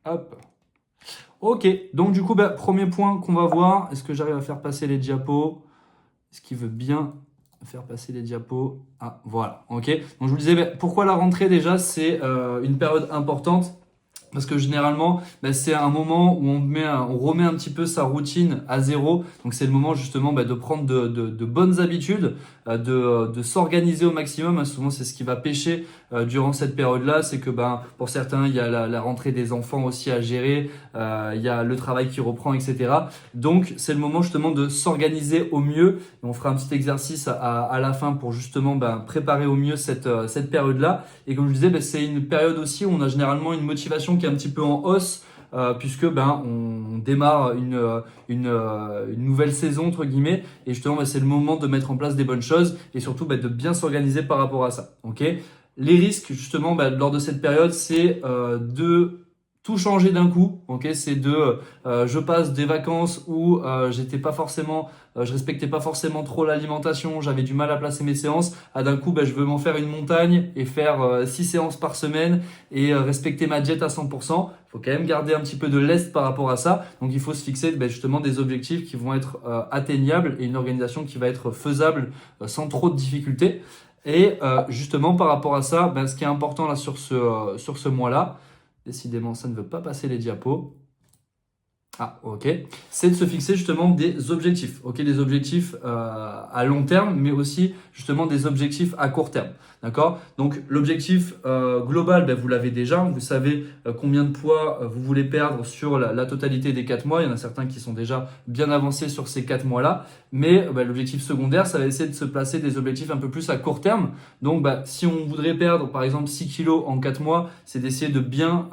Hop. Ok, donc du coup, premier point qu'on va voir, est-ce que j'arrive à faire passer les diapos? Est-ce qu'il veut bien faire passer les diapos? Ah, voilà, ok. Donc je vous disais, pourquoi la rentrée déjà, c'est une période importante? Parce que généralement, c'est un moment où on remet un petit peu sa routine à zéro. Donc c'est le moment justement de prendre de bonnes habitudes, de s'organiser au maximum. Souvent c'est ce qui va pêcher durant cette période-là. C'est que pour certains, il y a la rentrée des enfants aussi à gérer, il y a le travail qui reprend, etc. Donc c'est le moment justement de s'organiser au mieux. Et on fera un petit exercice à la fin pour justement préparer au mieux cette période-là. Et comme je disais, c'est une période aussi où on a généralement une motivation qui est un petit peu en hausse, puisque on démarre une nouvelle saison entre guillemets, et justement c'est le moment de mettre en place des bonnes choses et surtout de bien s'organiser par rapport à ça. Ok. Les risques justement lors de cette période, c'est de tout changer d'un coup. Ok, c'est je passe des vacances où je respectais pas forcément trop l'alimentation, j'avais du mal à placer mes séances. D'un coup, je veux m'en faire une montagne et faire 6 séances par semaine et respecter ma diète à 100%. Il faut quand même garder un petit peu de lest par rapport à ça. Donc, il faut se fixer justement des objectifs qui vont être atteignables et une organisation qui va être faisable sans trop de difficultés. Et justement, par rapport à ça, ce qui est important là sur ce mois-là, décidément, ça ne veut pas passer les diapos. Ah, ok. C'est de se fixer justement des objectifs. Ok, des objectifs à long terme, mais aussi justement des objectifs à court terme. D'accord. Donc l'objectif global, vous l'avez déjà. Vous savez combien de poids vous voulez perdre sur la totalité des 4 mois. Il y en a certains qui sont déjà bien avancés sur ces 4 mois-là. Mais l'objectif secondaire, ça va essayer de se placer des objectifs un peu plus à court terme. Donc si on voudrait perdre par exemple 6 kilos en 4 mois, c'est d'essayer de bien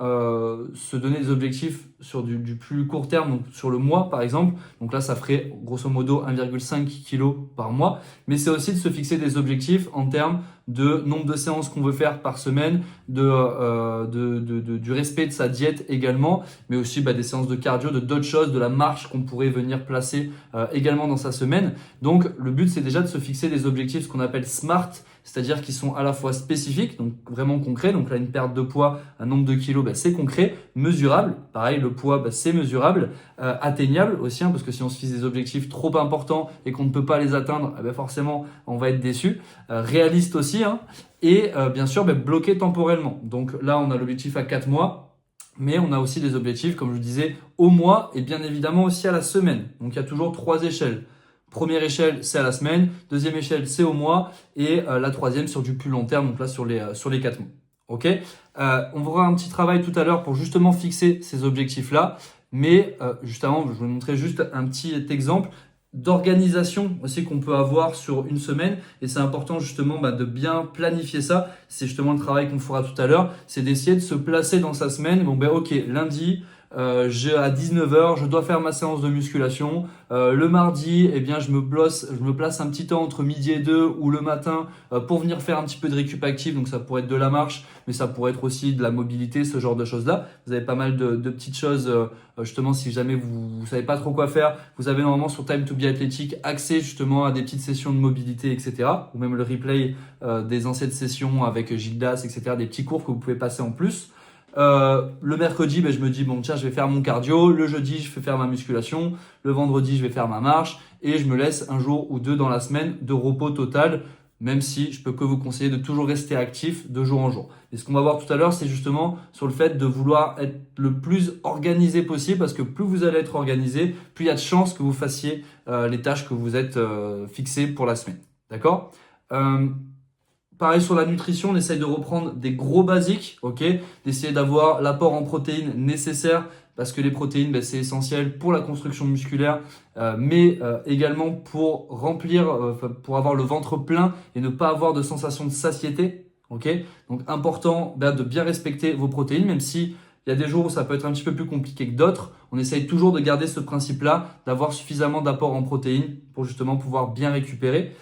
se donner des objectifs sur du plus court terme, donc sur le mois par exemple. Donc là, ça ferait grosso modo 1,5 kg par mois. Mais c'est aussi de se fixer des objectifs en termes de nombre de séances qu'on veut faire par semaine, du respect de sa diète également, mais aussi des séances de cardio, d'autres choses, de la marche qu'on pourrait venir placer également dans sa semaine. Donc le but, c'est déjà de se fixer des objectifs, ce qu'on appelle SMART, c'est-à-dire qui sont à la fois spécifiques, donc vraiment concrets. Donc là, une perte de poids, un nombre de kilos, c'est concret, mesurable. Pareil, le poids, c'est mesurable, atteignable aussi, parce que si on se fixe des objectifs trop importants et qu'on ne peut pas les atteindre, forcément, on va être déçu. Réaliste aussi, et bien sûr, bloqué temporellement. Donc là, on a l'objectif à 4 mois. Mais on a aussi des objectifs, comme je vous disais, au mois et bien évidemment aussi à la semaine. Donc il y a toujours 3 échelles. Première échelle, c'est à la semaine. Deuxième échelle, c'est au mois. Et la troisième sur du plus long terme, donc là sur les 4 mois. Ok. On verra un petit travail tout à l'heure pour justement fixer ces objectifs-là. Mais juste avant, je vais vous montrer juste un petit exemple d'organisation aussi qu'on peut avoir sur une semaine. Et c'est important justement de bien planifier ça. C'est justement le travail qu'on fera tout à l'heure. C'est d'essayer de se placer dans sa semaine. Bon ok, lundi, à 19h, je dois faire ma séance de musculation. Le mardi, je me place un petit temps entre midi et 2 ou le matin pour venir faire un petit peu de récup active. Donc ça pourrait être de la marche, mais ça pourrait être aussi de la mobilité, ce genre de choses-là. Vous avez pas mal de petites choses, justement, si jamais vous savez pas trop quoi faire. Vous avez normalement sur Time to Be Athletic accès justement à des petites sessions de mobilité, etc. Ou même le replay des anciennes sessions avec Gildas, etc. Des petits cours que vous pouvez passer en plus. Le mercredi, je me dis, tiens, je vais faire mon cardio. Le jeudi, je vais faire ma musculation. Le vendredi, je vais faire ma marche. Et je me laisse un jour ou deux dans la semaine de repos total, même si je peux que vous conseiller de toujours rester actif de jour en jour. Et ce qu'on va voir tout à l'heure, c'est justement sur le fait de vouloir être le plus organisé possible, parce que plus vous allez être organisé, plus il y a de chances que vous fassiez les tâches que vous êtes fixées pour la semaine. D'accord. Pareil sur la nutrition, on essaye de reprendre des gros basiques, ok, d'essayer d'avoir l'apport en protéines nécessaire, parce que les protéines, c'est essentiel pour la construction musculaire, mais également pour remplir, pour avoir le ventre plein et ne pas avoir de sensation de satiété, ok. Donc important de bien respecter vos protéines, même si il y a des jours où ça peut être un petit peu plus compliqué que d'autres. On essaye toujours de garder ce principe-là, d'avoir suffisamment d'apport en protéines pour justement pouvoir bien récupérer.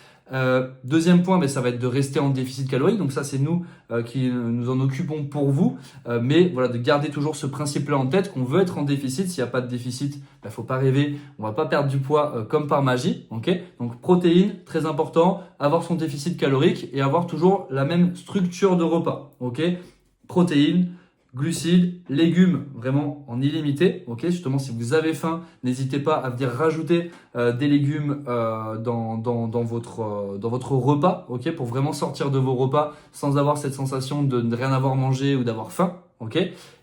Deuxième point, ça va être de rester en déficit calorique. Donc ça, c'est nous qui nous en occupons pour vous. Mais voilà, de garder toujours ce principe-là en tête, qu'on veut être en déficit. S'il n'y a pas de déficit, faut pas rêver. On va pas perdre du poids comme par magie. Ok. Donc protéines, très important. Avoir son déficit calorique et avoir toujours la même structure de repas. Ok. Protéines, glucides, légumes vraiment en illimité. Ok, justement, si vous avez faim, n'hésitez pas à venir rajouter des légumes dans votre repas, ok, pour vraiment sortir de vos repas sans avoir cette sensation de ne rien avoir mangé ou d'avoir faim. Ok,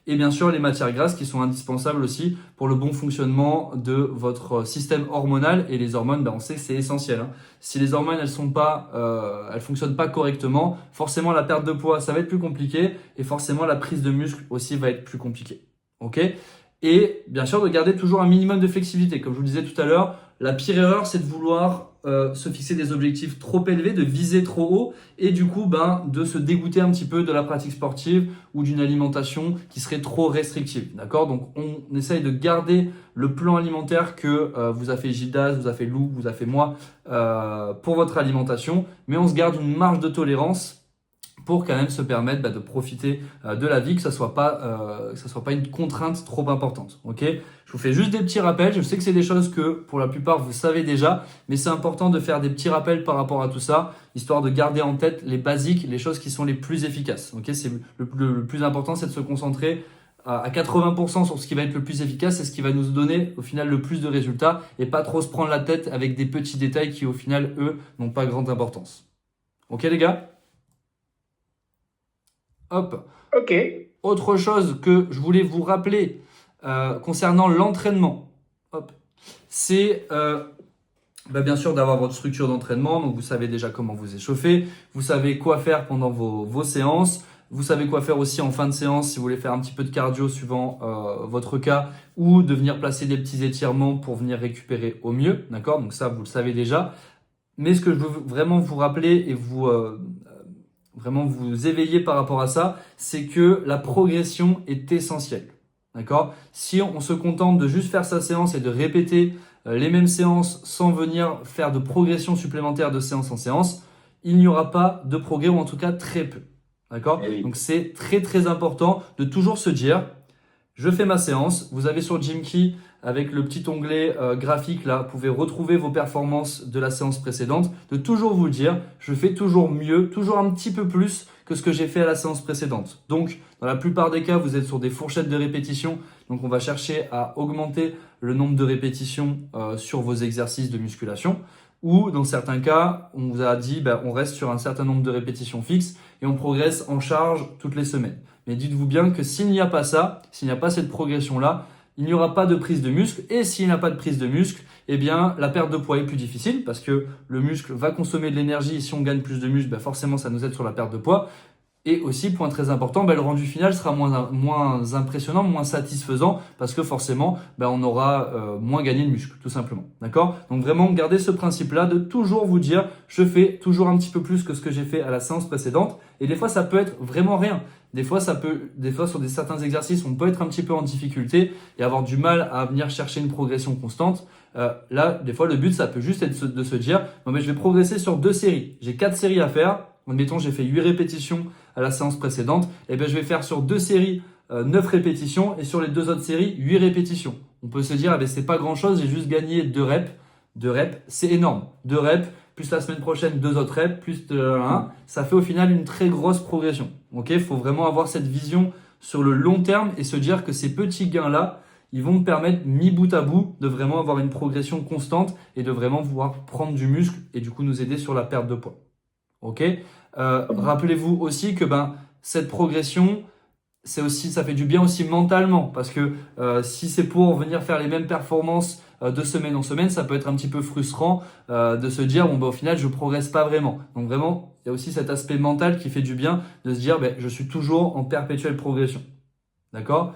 et bien sûr les matières grasses qui sont indispensables aussi pour le bon fonctionnement de votre système hormonal. Et les hormones, on sait que c'est essentiel, hein. Si les hormones elles fonctionnent pas correctement, forcément la perte de poids ça va être plus compliqué et forcément la prise de muscle aussi va être plus compliquée. Ok, et bien sûr de garder toujours un minimum de flexibilité. Comme je vous le disais tout à l'heure, la pire erreur c'est de vouloir se fixer des objectifs trop élevés, de viser trop haut et du coup de se dégoûter un petit peu de la pratique sportive ou d'une alimentation qui serait trop restrictive. D'accord? Donc on essaye de garder le plan alimentaire que vous a fait Gildas, vous a fait Lou, vous a fait moi pour votre alimentation, mais on se garde une marge de tolérance pour quand même se permettre de profiter de la vie, que ça soit pas une contrainte trop importante. Ok, je vous fais juste des petits rappels. Je sais que c'est des choses que pour la plupart vous savez déjà, mais c'est important de faire des petits rappels par rapport à tout ça, histoire de garder en tête les basiques, les choses qui sont les plus efficaces. Ok, c'est le plus important, c'est de se concentrer à 80% sur ce qui va être le plus efficace, c'est ce qui va nous donner au final le plus de résultats et pas trop se prendre la tête avec des petits détails qui au final eux n'ont pas grande importance. Ok les gars? Hop. Ok. Autre chose que je voulais vous rappeler concernant l'entraînement, c'est bien sûr d'avoir votre structure d'entraînement. Donc vous savez déjà comment vous échauffer, vous savez quoi faire pendant vos séances, vous savez quoi faire aussi en fin de séance si vous voulez faire un petit peu de cardio suivant votre cas ou de venir placer des petits étirements pour venir récupérer au mieux. D'accord? Donc ça, vous le savez déjà. Mais ce que je veux vraiment vous rappeler et vraiment vous éveiller par rapport à ça, c'est que la progression est essentielle. D'accord? Si on se contente de juste faire sa séance et de répéter les mêmes séances sans venir faire de progression supplémentaire de séance en séance, il n'y aura pas de progrès ou en tout cas très peu. D'accord? Eh oui. Donc c'est très très important de toujours se dire, je fais ma séance. Vous avez sur Gymkey, avec le petit onglet graphique là, vous pouvez retrouver vos performances de la séance précédente, de toujours vous dire, je fais toujours mieux, toujours un petit peu plus que ce que j'ai fait à la séance précédente. Donc, dans la plupart des cas, vous êtes sur des fourchettes de répétitions. Donc, on va chercher à augmenter le nombre de répétitions sur vos exercices de musculation. Ou dans certains cas, on vous a dit, on reste sur un certain nombre de répétitions fixes et on progresse en charge toutes les semaines. Mais dites-vous bien que s'il n'y a pas ça, s'il n'y a pas cette progression-là, il n'y aura pas de prise de muscle. Et s'il n'y a pas de prise de muscle, eh bien, la perte de poids est plus difficile parce que le muscle va consommer de l'énergie et si on gagne plus de muscle, forcément, ça nous aide sur la perte de poids. Et aussi, point très important, le rendu final sera moins impressionnant, moins satisfaisant parce que forcément, on aura moins gagné de muscle, tout simplement. D'accord? Donc vraiment, gardez ce principe-là de toujours vous dire, je fais toujours un petit peu plus que ce que j'ai fait à la séance précédente. Et des fois, ça peut être vraiment rien. Des fois, sur certains exercices, on peut être un petit peu en difficulté et avoir du mal à venir chercher une progression constante. Là, des fois, le but, ça peut juste être de se dire, je vais progresser sur 2 séries. J'ai 4 séries à faire. Admettons, j'ai fait 8 répétitions à la séance précédente. Je vais faire sur 2 séries 9 répétitions et sur les 2 autres séries, 8 répétitions. On peut se dire, c'est pas grand chose, j'ai juste gagné 2 reps. 2 reps, c'est énorme. 2 reps, plus la semaine prochaine, 2 autres reps, plus de 1. Ça fait au final une très grosse progression. Ok, faut vraiment avoir cette vision sur le long terme et se dire que ces petits gains-là, ils vont me permettre, mis bout à bout, de vraiment avoir une progression constante et de vraiment pouvoir prendre du muscle et du coup nous aider sur la perte de poids. Ok. Rappelez-vous aussi que cette progression, ça fait du bien aussi mentalement parce que si c'est pour venir faire les mêmes performances de semaine en semaine, ça peut être un petit peu frustrant de se dire au final je progresse pas vraiment. Donc vraiment, il y a aussi cet aspect mental qui fait du bien de se dire je suis toujours en perpétuelle progression. D'accord?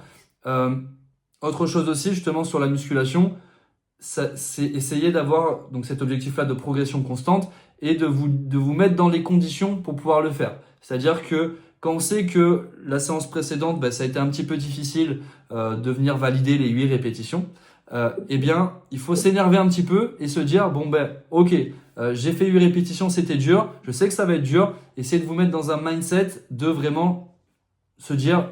Autre chose aussi justement sur la musculation, c'est essayer d'avoir donc cet objectif-là de progression constante et de vous mettre dans les conditions pour pouvoir le faire. C'est-à-dire que quand on sait que la séance précédente, ça a été un petit peu difficile de venir valider les 8 répétitions, il faut s'énerver un petit peu et se dire, ok, j'ai fait 8 répétitions, c'était dur, je sais que ça va être dur, essayez de vous mettre dans un mindset de vraiment se dire,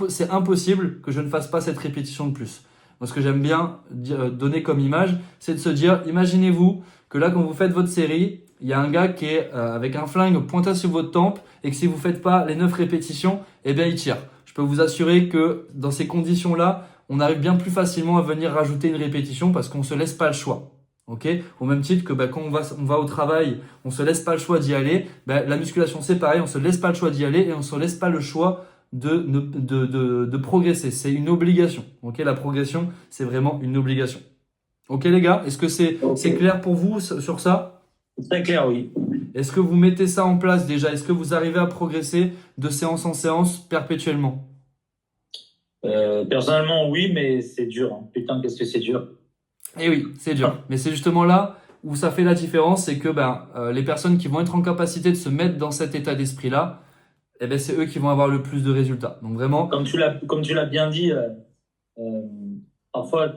c'est impossible que je ne fasse pas cette répétition de plus. Moi, ce que j'aime bien donner comme image, c'est de se dire, imaginez-vous que là, quand vous faites votre série, il y a un gars qui est avec un flingue pointé sur votre tempe et que si vous faites pas les 9 répétitions, il tire. Je peux vous assurer que dans ces conditions-là, on arrive bien plus facilement à venir rajouter une répétition parce qu'on se laisse pas le choix. Ok, au même titre que quand on va au travail, on se laisse pas le choix d'y aller. La musculation, c'est pareil, on se laisse pas le choix d'y aller et on se laisse pas le choix de progresser. C'est une obligation. Ok, la progression, c'est vraiment une obligation. Ok les gars, est-ce que c'est clair pour vous sur ça? Très clair, oui. Est-ce que vous mettez ça en place déjà? Est-ce que vous arrivez à progresser de séance en séance perpétuellement? Personnellement, oui, mais c'est dur, hein. Putain, qu'est-ce que c'est dur. Eh oui, c'est dur. Mais c'est justement là où ça fait la différence, c'est que les personnes qui vont être en capacité de se mettre dans cet état d'esprit-là, c'est eux qui vont avoir le plus de résultats. Donc vraiment, Comme tu l'as bien dit, euh, parfois,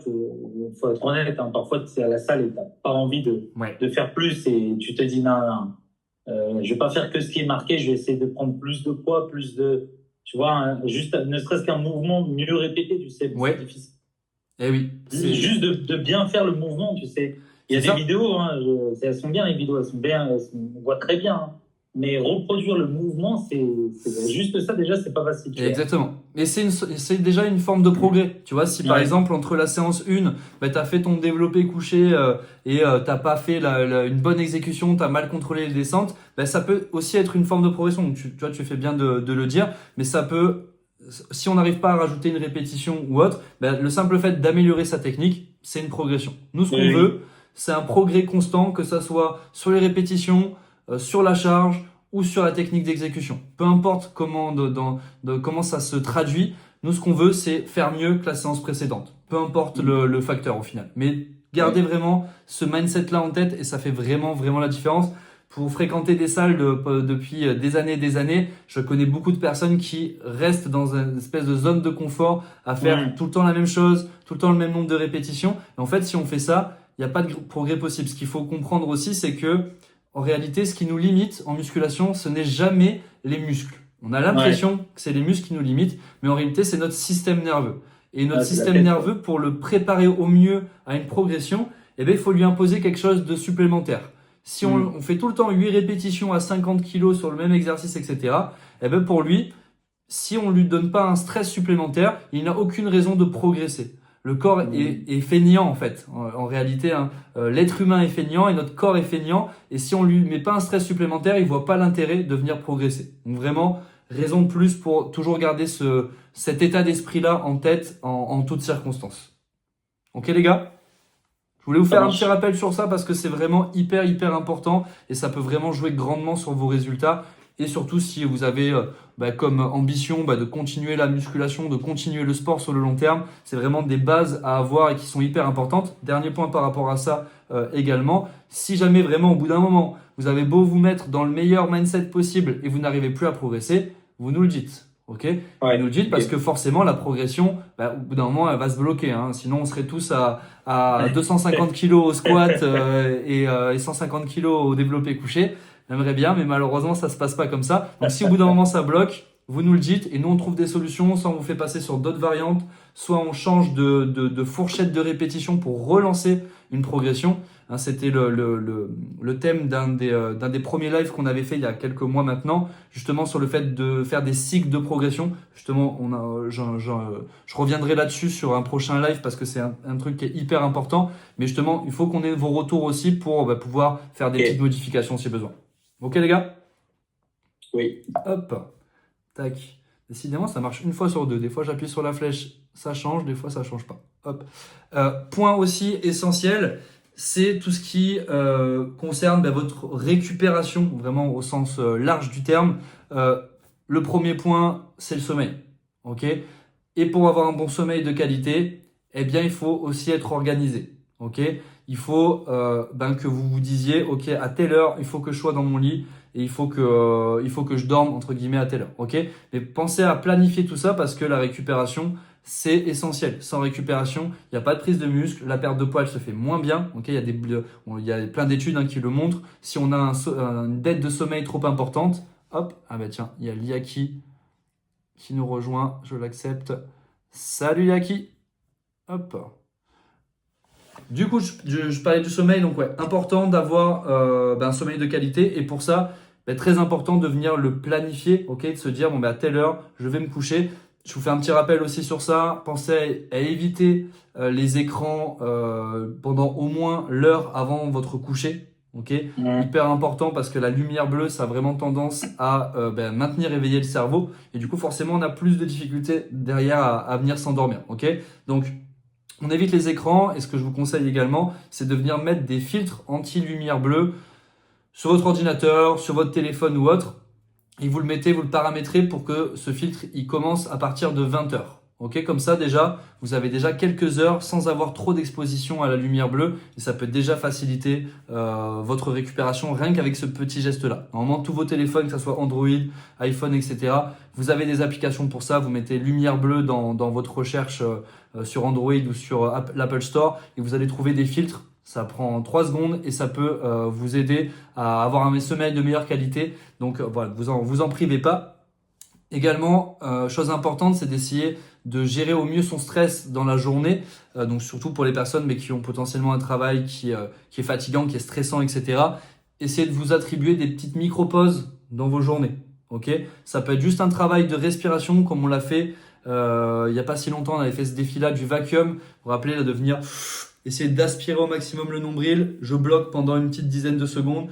faut être honnête, hein, parfois tu es à la salle et t'as pas envie ouais. de faire plus et tu te dis non, non, je vais pas faire que ce qui est marqué, je vais essayer de prendre plus de poids, plus de, tu vois, hein, juste ne serait-ce qu'un mouvement mieux répété, tu sais, Ouais. c'est difficile. Eh oui. Juste de bien faire le mouvement, tu sais. Il y a des vidéos, hein, elles sont bien les vidéos, on voit très bien. Hein. Mais reproduire le mouvement, c'est juste ça déjà, c'est pas facile. Exactement. Et c'est déjà une forme de progrès. Tu vois, si par exemple, entre la séance 1, tu as fait ton développé couché et t'as pas fait une bonne exécution, tu as mal contrôlé les descentes, ça peut aussi être une forme de progression. Donc, tu vois, tu fais bien de le dire, mais ça peut, si on n'arrive pas à rajouter une répétition ou autre, le simple fait d'améliorer sa technique, c'est une progression. Nous, ce qu'on veut, c'est un progrès constant, que ça soit sur les répétitions, sur la charge ou sur la technique d'exécution. Peu importe comment ça se traduit, nous, ce qu'on veut, c'est faire mieux que la séance précédente. Peu importe le facteur au final. Mais gardez vraiment ce mindset-là en tête et ça fait vraiment, vraiment la différence. Pour fréquenter des salles depuis des années, je connais beaucoup de personnes qui restent dans une espèce de zone de confort à faire tout le temps la même chose, tout le temps le même nombre de répétitions. Et en fait, si on fait ça, il n'y a pas de progrès possible. Ce qu'il faut comprendre aussi, c'est que en réalité, ce qui nous limite en musculation, ce n'est jamais les muscles. On a l'impression que c'est les muscles qui nous limitent, mais en réalité, c'est notre système nerveux. Et notre système nerveux, pour le préparer au mieux à une progression, il faut lui imposer quelque chose de supplémentaire. Si on fait tout le temps 8 répétitions à 50 kg sur le même exercice, etc., pour lui, si on ne lui donne pas un stress supplémentaire, il n'a aucune raison de progresser. Le corps est feignant en fait. En réalité, l'être humain est feignant et notre corps est feignant. Et si on lui met pas un stress supplémentaire, il voit pas l'intérêt de venir progresser. Donc vraiment, raison de plus pour toujours garder cet état d'esprit-là en tête en toutes circonstances. Ok les gars? Je voulais vous faire un petit rappel sur ça parce que c'est vraiment hyper, hyper important et ça peut vraiment jouer grandement sur vos résultats. Et surtout, si vous avez comme ambition de continuer la musculation, de continuer le sport sur le long terme, c'est vraiment des bases à avoir et qui sont hyper importantes. Dernier point par rapport à ça également, si jamais vraiment au bout d'un moment, vous avez beau vous mettre dans le meilleur mindset possible et vous n'arrivez plus à progresser, vous nous le dites. Ok, vous nous le dites parce que forcément la progression, au bout d'un moment, elle va se bloquer. Hein. Sinon, on serait tous à 250 kg au squat et 150 kg au développé couché. J'aimerais bien, mais malheureusement, ça se passe pas comme ça. Donc, si au bout d'un moment ça bloque, vous nous le dites et nous on trouve des solutions. Soit on vous fait passer sur d'autres variantes, soit on change de fourchette de répétition pour relancer une progression. Hein, c'était le thème d'un des premiers lives qu'on avait fait il y a quelques mois maintenant, justement sur le fait de faire des cycles de progression. Justement, je reviendrai là-dessus sur un prochain live parce que c'est un truc qui est hyper important. Mais justement, il faut qu'on ait vos retours aussi pour pouvoir faire des petites modifications si besoin. Ok les gars? Oui. Hop. Tac. Décidément, ça marche une fois sur deux. Des fois, j'appuie sur la flèche, ça change. Des fois, ça change pas. Hop. Point aussi essentiel, c'est tout ce qui concerne votre récupération, vraiment au sens large du terme. Le premier point, c'est le sommeil. Ok. Et pour avoir un bon sommeil de qualité, il faut aussi être organisé. Ok. Il faut que vous vous disiez, ok, à telle heure, il faut que je sois dans mon lit et il faut que je dorme entre guillemets à telle heure. Ok. Mais pensez à planifier tout ça parce que la récupération, c'est essentiel. Sans récupération, il n'y a pas de prise de muscle, la perte de poids elle se fait moins bien. Ok. Il y a plein d'études qui le montrent. Si on a une dette de sommeil trop importante, hop, tiens, il y a Liaki qui nous rejoint, je l'accepte. Salut Liaki. Hop. Du coup, je parlais du sommeil, donc important d'avoir un sommeil de qualité et pour ça, très important de venir le planifier, ok, de se dire à telle heure je vais me coucher. je vous fais un petit rappel aussi sur ça. Pensez à éviter les écrans pendant au moins l'heure avant votre coucher. Ok, hyper important parce que la lumière bleue, ça a vraiment tendance à maintenir éveillé le cerveau. Et du coup, forcément, on a plus de difficultés derrière à venir s'endormir. Ok, donc on évite les écrans. Et ce que je vous conseille également, c'est de venir mettre des filtres anti-lumière bleue sur votre ordinateur, sur votre téléphone ou autre. Et vous le mettez, vous le paramétrez pour que ce filtre, il commence à partir de 20 heures. Ok, comme ça déjà, vous avez déjà quelques heures sans avoir trop d'exposition à la lumière bleue et ça peut déjà faciliter votre récupération rien qu'avec ce petit geste-là. Normalement, tous vos téléphones, que ce soit Android, iPhone, etc., vous avez des applications pour ça. Vous mettez lumière bleue dans votre recherche sur Android ou sur l'Apple Store et vous allez trouver des filtres. Ça prend 3 secondes et ça peut vous aider à avoir un sommeil de meilleure qualité. Donc voilà, vous en privez pas. Également, chose importante, c'est d'essayer de gérer au mieux son stress dans la journée. Donc surtout pour les personnes mais qui ont potentiellement un travail qui est fatigant, qui est stressant, etc. Essayez de vous attribuer des petites micro-pauses dans vos journées. Ok, ça peut être juste un travail de respiration comme on l'a fait il n'y a pas si longtemps. On avait fait ce défi-là du vacuum. Vous vous rappelez là, de venir essayer d'aspirer au maximum le nombril. Je bloque pendant une petite dizaine de secondes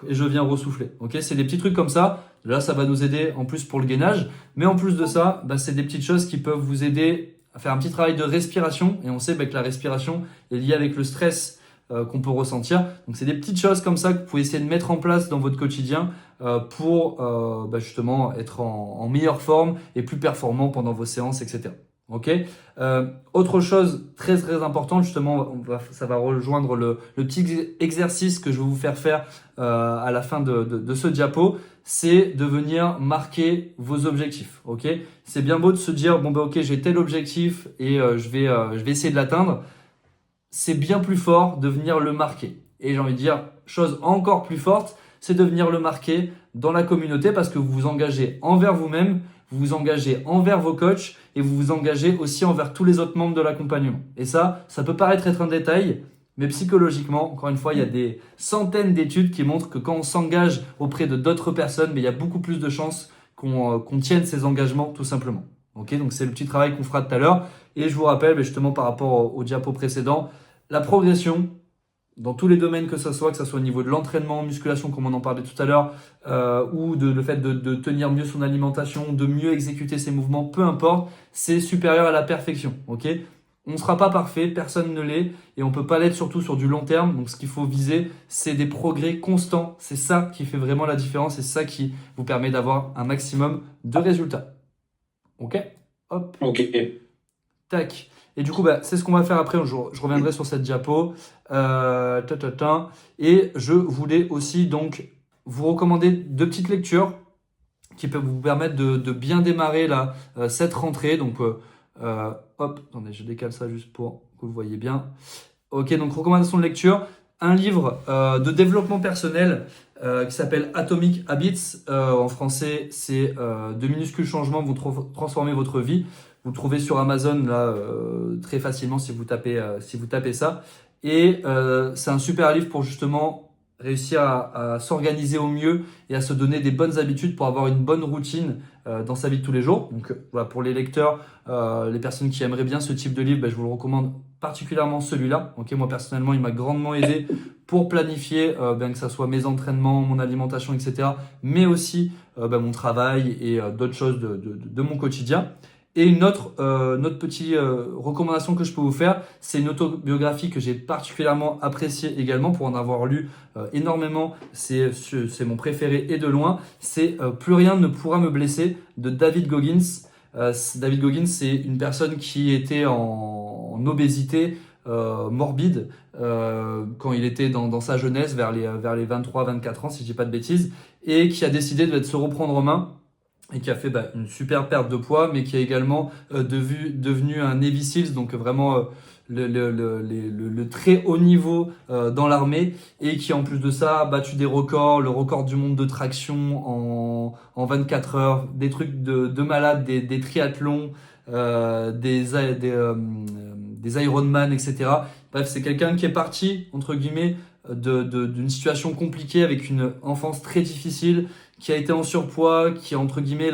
et je viens ressouffler. Ok, c'est des petits trucs comme ça. Là, ça va nous aider en plus pour le gainage. Mais en plus de ça, c'est des petites choses qui peuvent vous aider à faire un petit travail de respiration. Et on sait que la respiration est liée avec le stress qu'on peut ressentir. Donc, c'est des petites choses comme ça que vous pouvez essayer de mettre en place dans votre quotidien pour justement être en meilleure forme et plus performant pendant vos séances, etc. Ok. Autre chose très très importante, justement, ça va rejoindre le petit exercice que je vais vous faire à la fin de ce diapo, c'est de venir marquer vos objectifs. Ok. C'est bien beau de se dire bon ok, j'ai tel objectif et je vais essayer de l'atteindre. C'est bien plus fort de venir le marquer. Et j'ai envie de dire chose encore plus forte, c'est de venir le marquer dans la communauté parce que vous vous engagez envers vous-même. Vous vous engagez envers vos coachs et vous vous engagez aussi envers tous les autres membres de l'accompagnement. Et ça peut paraître être un détail, mais psychologiquement, encore une fois, il y a des centaines d'études qui montrent que quand on s'engage auprès de d'autres personnes, il y a beaucoup plus de chances qu'on tienne ces engagements tout simplement. Ok, donc c'est le petit travail qu'on fera tout à l'heure. Et je vous rappelle, justement par rapport au diapo précédent, la progression, dans tous les domaines que ce soit au niveau de l'entraînement, musculation, comme on en parlait tout à l'heure, ou le fait de tenir mieux son alimentation, de mieux exécuter ses mouvements, peu importe, c'est supérieur à la perfection. Ok, on ne sera pas parfait, personne ne l'est, et on peut pas l'être surtout sur du long terme. Donc ce qu'il faut viser, c'est des progrès constants. C'est ça qui fait vraiment la différence, et c'est ça qui vous permet d'avoir un maximum de résultats. Ok, hop. Ok. Tac. Et du coup, c'est ce qu'on va faire après. Je reviendrai sur cette diapo. Et je voulais aussi donc vous recommander 2 petites lectures qui peuvent vous permettre de bien démarrer cette rentrée. Donc, hop, attendez, je décale ça juste pour que vous voyez bien. Ok, donc recommandation de lecture. Un livre de développement personnel qui s'appelle Atomic Habits. En français, c'est de minuscules changements vont transformer votre vie. Vous le trouvez sur Amazon là très facilement si vous tapez ça. Et c'est un super livre pour justement réussir à s'organiser au mieux et à se donner des bonnes habitudes pour avoir une bonne routine dans sa vie de tous les jours. Donc voilà, pour les lecteurs, les personnes qui aimeraient bien ce type de livre, je vous le recommande particulièrement celui-là. Ok, moi personnellement, il m'a grandement aidé pour planifier que ça soit mes entraînements, mon alimentation, etc. Mais aussi mon travail et d'autres choses de mon quotidien. Et une autre petite recommandation que je peux vous faire, c'est une autobiographie que j'ai particulièrement appréciée également pour en avoir lu énormément. C'est mon préféré et de loin. C'est Plus rien ne pourra me blesser de David Goggins. David Goggins, c'est une personne qui était en obésité morbide quand il était dans sa jeunesse, vers les 23-24 ans, si je dis pas de bêtises, et qui a décidé de se reprendre en main. Et qui a fait une super perte de poids, mais qui est également devenu un Navy Seals, donc vraiment le très haut niveau dans l'armée, et qui en plus de ça a battu des records, le record du monde de traction en 24 heures, des trucs de malade, des triathlons, des Ironman, etc. Bref, c'est quelqu'un qui est parti, entre guillemets, d'une situation compliquée avec une enfance très difficile, qui a été en surpoids, qui entre guillemets,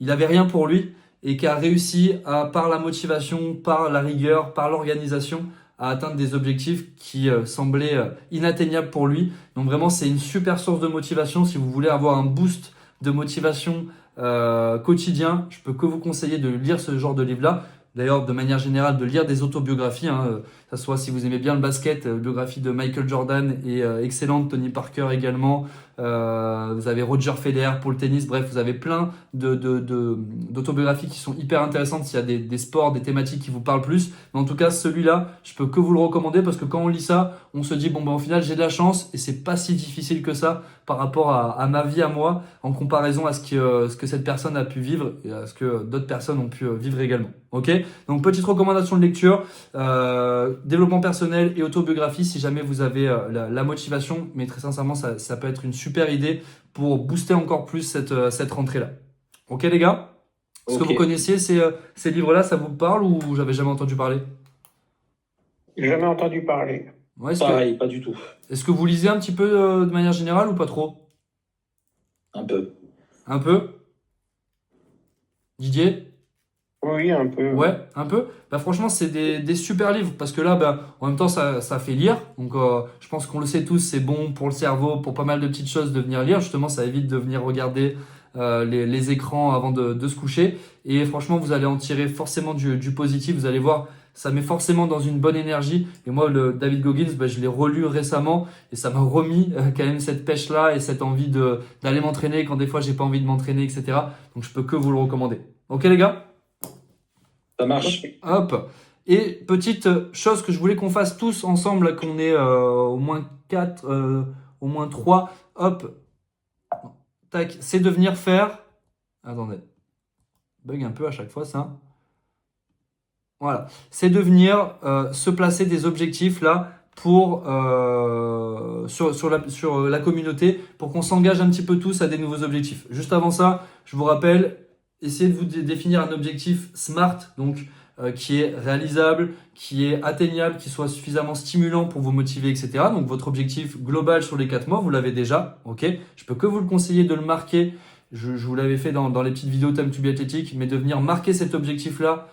il avait rien pour lui et qui a réussi par la motivation, par la rigueur, par l'organisation, à atteindre des objectifs qui semblaient inatteignables pour lui. Donc vraiment, c'est une super source de motivation. Si vous voulez avoir un boost de motivation quotidien, je peux que vous conseiller de lire ce genre de livre-là. D'ailleurs, de manière générale, de lire des autobiographies, que ce soit si vous aimez bien le basket, biographie de Michael Jordan et excellente, Tony Parker également. Vous avez Roger Federer pour le tennis. Bref, vous avez plein d'autobiographies qui sont hyper intéressantes s'il y a des sports, des thématiques qui vous parlent plus. Mais en tout cas, celui-là, je peux que vous le recommander parce que quand on lit ça, on se dit, bon, ben, au final, j'ai de la chance et c'est pas si difficile que ça par rapport à ma vie à moi en comparaison à ce que cette personne a pu vivre et à ce que d'autres personnes ont pu vivre également. Ok? Donc, petite recommandation de lecture, développement personnel et autobiographie si jamais vous avez la motivation. Mais très sincèrement, ça peut être une super idée pour booster encore plus cette rentrée-là. Ok les gars? Est-ce que vous connaissiez ces livres-là? Ça vous parle ou j'avais jamais entendu parler? Jamais entendu parler. Ouais, Pareil, pas du tout. Est-ce que vous lisez un petit peu de manière générale ou pas trop? Un peu. Un peu? Didier? Oui, un peu. Ouais, un peu. Bah franchement, c'est des super livres parce que là, bah, en même temps, ça fait lire. Donc, je pense qu'on le sait tous, c'est bon pour le cerveau, pour pas mal de petites choses de venir lire. Justement, ça évite de venir regarder les écrans avant de se coucher. Et franchement, vous allez en tirer forcément du positif. Vous allez voir, ça met forcément dans une bonne énergie. Et moi, le David Goggins, bah, je l'ai relu récemment et ça m'a remis quand même cette pêche-là et cette envie d'aller m'entraîner quand des fois j'ai pas envie de m'entraîner, etc. Donc, je peux que vous le recommander. Ok, les gars? Ça marche. Hop. Et petite chose que je voulais qu'on fasse tous ensemble, là, qu'on ait au moins 4, au moins 3. Hop. Tac. C'est de venir faire. Attendez. Bug un peu à chaque fois ça. Voilà. C'est de venir se placer des objectifs là pour sur la communauté pour qu'on s'engage un petit peu tous à des nouveaux objectifs. Juste avant ça, je vous rappelle, essayez de vous définir un objectif SMART, donc qui est réalisable, qui est atteignable, qui soit suffisamment stimulant pour vous motiver, etc. Donc votre objectif global sur les 4 mois, vous l'avez déjà, ok? Je peux que vous le conseiller de le marquer. Je vous l'avais fait dans les petites vidéos Time to be Athletic, mais de venir marquer cet objectif-là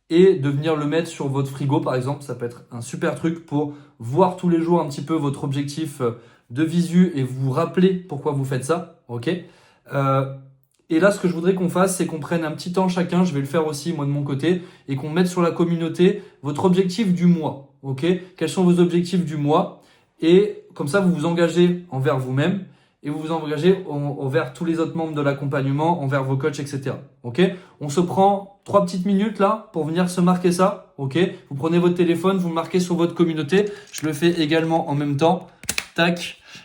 et de venir le mettre sur votre frigo, par exemple. Ça peut être un super truc pour voir tous les jours un petit peu votre objectif de visu et vous rappeler pourquoi vous faites ça, ok? Et là, ce que je voudrais qu'on fasse, c'est qu'on prenne un petit temps chacun, je vais le faire aussi moi de mon côté, et qu'on mette sur la communauté votre objectif du mois. Ok? Quels sont vos objectifs du mois? Et comme ça, vous vous engagez envers vous-même et vous vous engagez envers tous les autres membres de l'accompagnement, envers vos coachs, etc. Ok? On se prend 3 petites minutes là pour venir se marquer ça. Ok? Vous prenez votre téléphone, vous le marquez sur votre communauté. Je le fais également en même temps. Tac.